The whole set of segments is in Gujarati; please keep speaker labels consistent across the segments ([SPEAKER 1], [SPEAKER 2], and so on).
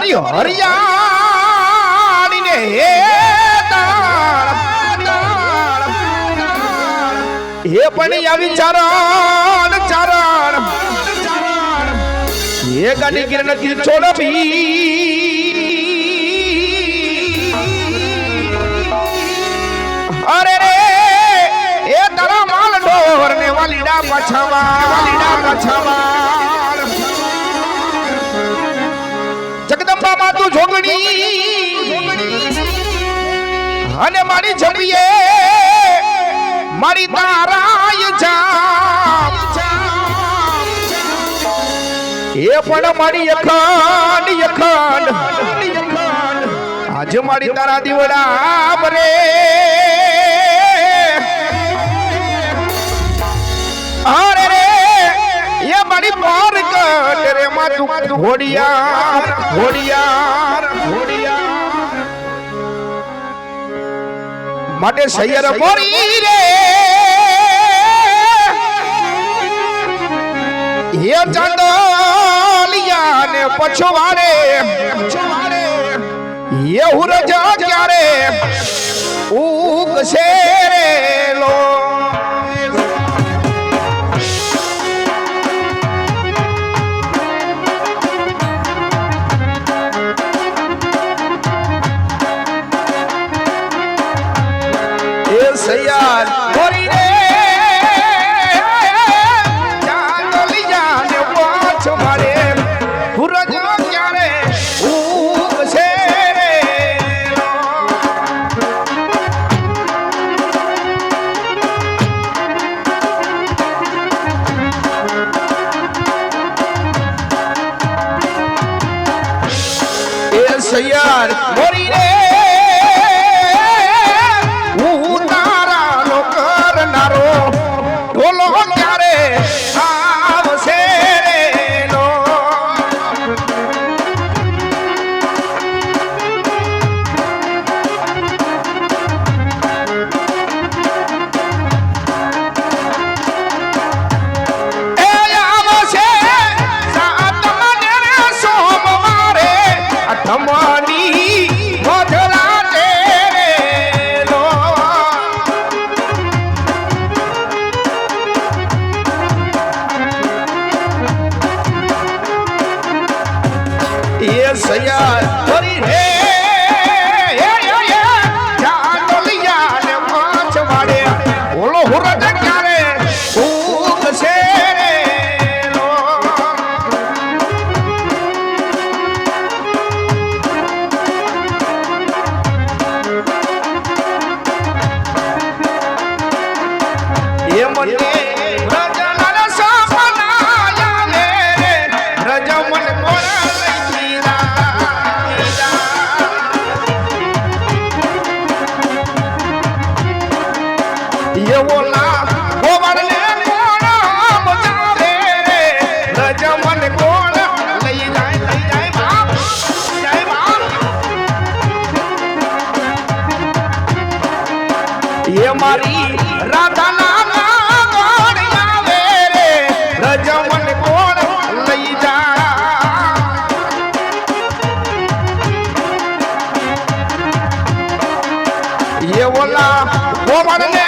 [SPEAKER 1] મારી હરિયાળી ને હે હે પણ આવી ચારણ ચારણ હે ગાડી ગિર નથી છોડવી અરે રે એ તારા માલ ડોર ને વાલીડા પાછાવા જગદંબા માં તું જોગણી અને મારી જમીએ મારી તારાય જામ એ પણ મારી અખંડ આજે મારી તારા દીવડા બરે અરે રે એ મારી પાર કટ રે માતું ઘોડિયાર માટે સૈયર મોરી રે એ ચાંદલિયા ને પછવાડે એ હુરજા ક્યારે ઉગશે રે લો સૈયાર મોરી રે ચાંદલિયા ને પછવાડે હુરજા ક્યારે ઉગશે રે એ સૈયાર મોરી રે ઢોલો ક્યારે આવશે રે લો એ આવશે સાતમને સોમવારે અઠમની મોઢરા રે લો સૈયાર મોરી રે ચાંદલિયા ને પછવાડે ઓલો હુરજ ક્યારે ઉગશે રે લો એ મને રજના સપના રે રજ મને મોરા ઓલા ગોબર ને કોણ મચાવે રે રજમન કોણ લઈ જાય બાપ એ મારી રાધાના કોણ આવે રે રજમન કોણ લઈ જાય એ ઓલા ગોબર ને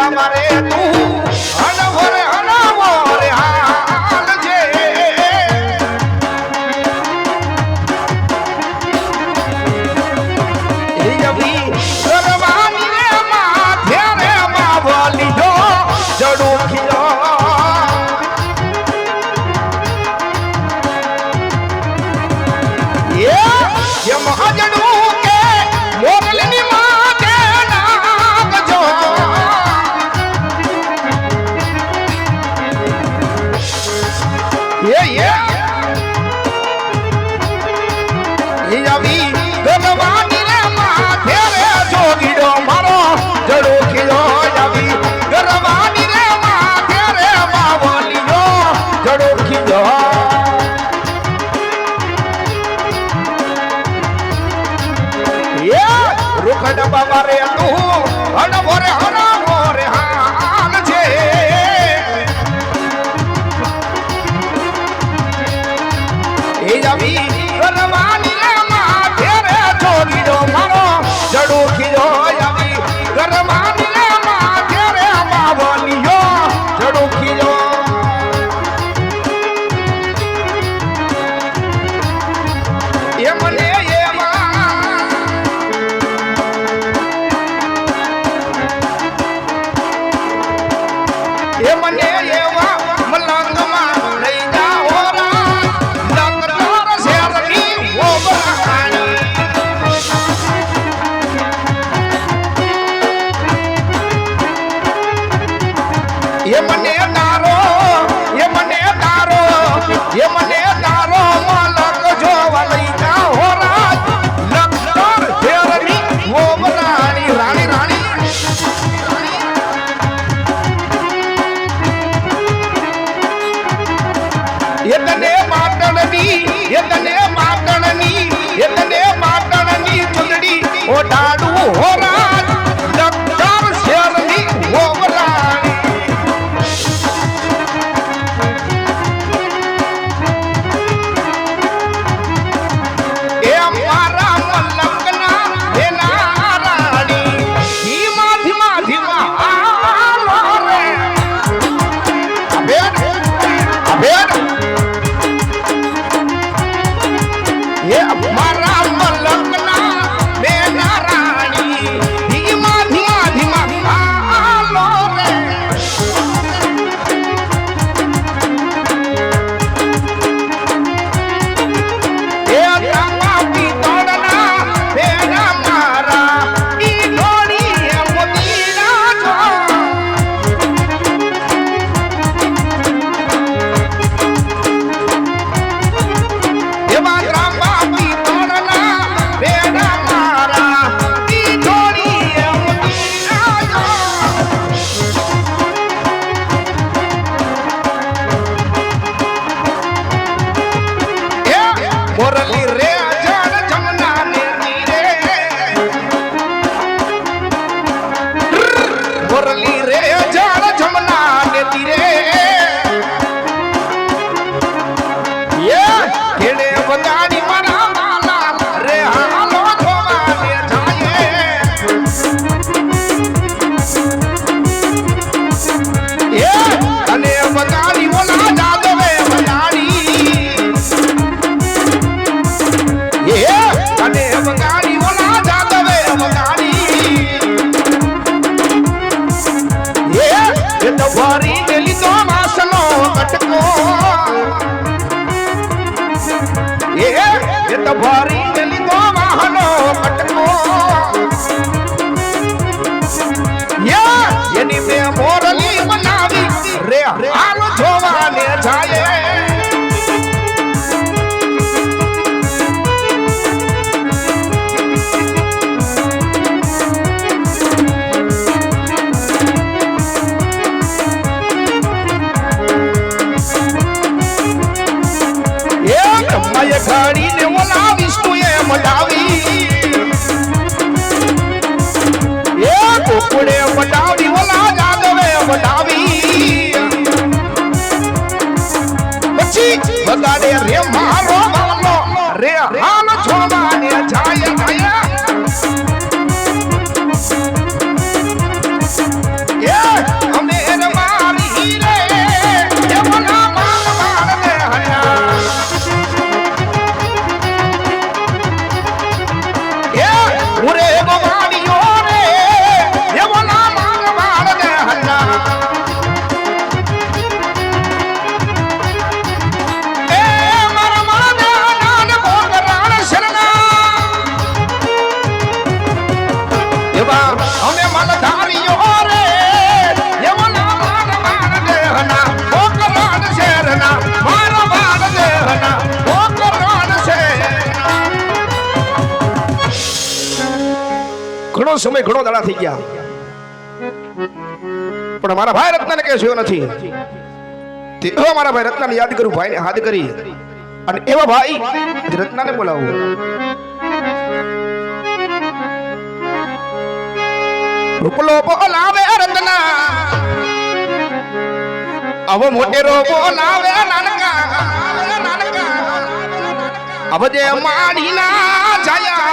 [SPEAKER 1] બાબા રે તું હનવરે હનવરે હાલ છે એ જબી કરવાની રે માથે રે બાવલી જો જડો ખીલો એ મહાજડું કે મોરલની માથે નાગજો એ આવી ગરવાની રે માથે રે જોગીડો મારો જડો ખીલો આવી ગરવાની રે માથે રે બાવલીઓ જડો ખીલો રૂખડ બાબા રે તું હનવરે હનવરે હાલ છે એ આવી ગરવાની રે માથે રે જોગીડો મારો જડો ખીલો આવી ગરવાની રે માથે રે બાવલીઓ જડો ખીલો એ મને મને એવા મલંગમાં લઈ જાઓ રા લગડોર શેરની ઓબરાણી એ મને તારો એ મને તારો એ મને તારો મલંગ જોવા લઈ જાઓ રા લગડોર શેરની ઓબરાણી રાણી રાણી એટલને પાટણની ચૂંદડી ઓઢાડું હોરાજ લગડોર શેરની ઓબરાણી એ મારા મલંગના એના રાણી ધીમા ધીમા ધીમા હાલો રે અબેડ એ મારા મલંગના બેના રાણી ધીમા ધીમા ધીમા હાલો રે એ તાંબા પિત્તળના બેના મારા ઈ ડોળી મોતીના જો એવા તાંબા પિત્તળના બેના મારા ઈ ડોળી મોતીના જો મોરલી રે જળ જમના ને તીરે મોરલી રે જળ જમના ને તીરે ખેડે વગાડી મારા માલા રે હાલો ધોવા ને જાય અને વગાડી ઓલા જાદવે વગાડી અને વગાડી ઓલા જાદવે વગાડી અમે મલધારીઓ રે એવના માર દેહના ઓકરણ શેરના માર દેહના ઓકરણ શેરના ઘણો સમય ઘણો દાડા થઈ ગયા પણ મારા ભાઈ રત્નને કહેશો નથી તે મારા ભાઈ રત્નને યાદ કરું ભાઈને હાથ કરી અને એવા ભાઈ રત્નાને બોલાવો રૂપલો બોલાવે રત્ના આવો મોટેરો બોલાવે નાનકા હવે જે માડીના જાયા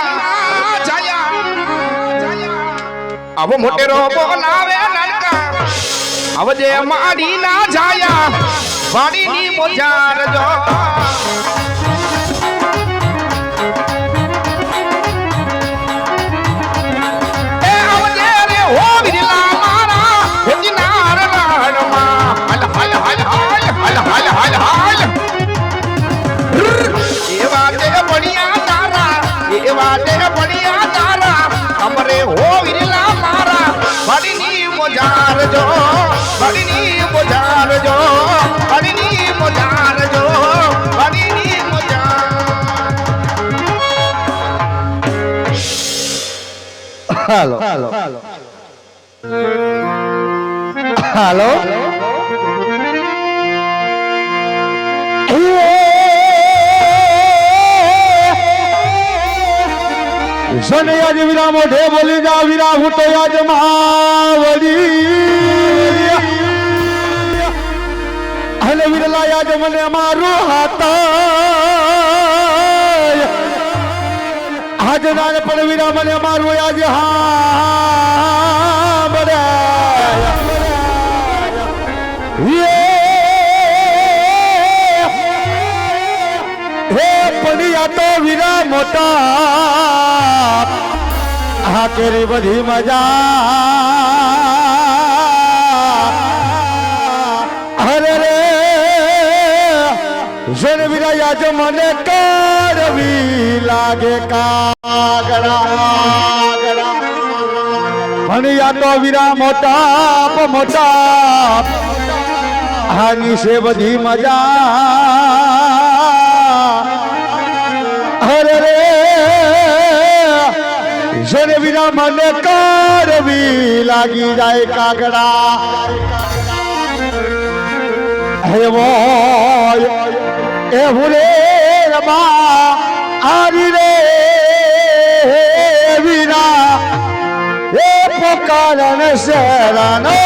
[SPEAKER 1] આવો મોટેરો બોલાવે નાનકા હવે જે માડીના જાયા વાડીની મોજાર જો એ આવજે રે હો વિરલા મારા હેજીનાર રાણમાં હલ હલ હલ હલ હલ હલ હલ એ વાતે બણિયા તારા અમરે હો વિરલા મારા વાડીની મોજાર જો વાડીની મોજાર જો વાડીની મોજાર જો વાડીની મોજાર હાલો હાલો હાલો
[SPEAKER 2] સને આજ વિરા મોઢે બોલી જા વિરા હું તો આજ મહાવડી હલે વિરલા યાદ મને મારો હાથ આજ નાન પણ વિરા મને મારું આજ હા બરે હે પડિયા તો વિરા મોટા આ કેરી બધી મજા અરે રે જન વિરાયા જો મને કરવી લાગે કાગડા ભણિયા તો વિરા મોટા મોટા આની છે બધી મજા અરે રે જને વિના મને કરવી લાગી જાય કાગડા એવો એ ભૂલે રમા આરી રે વિના એ પોકારન શેરાનો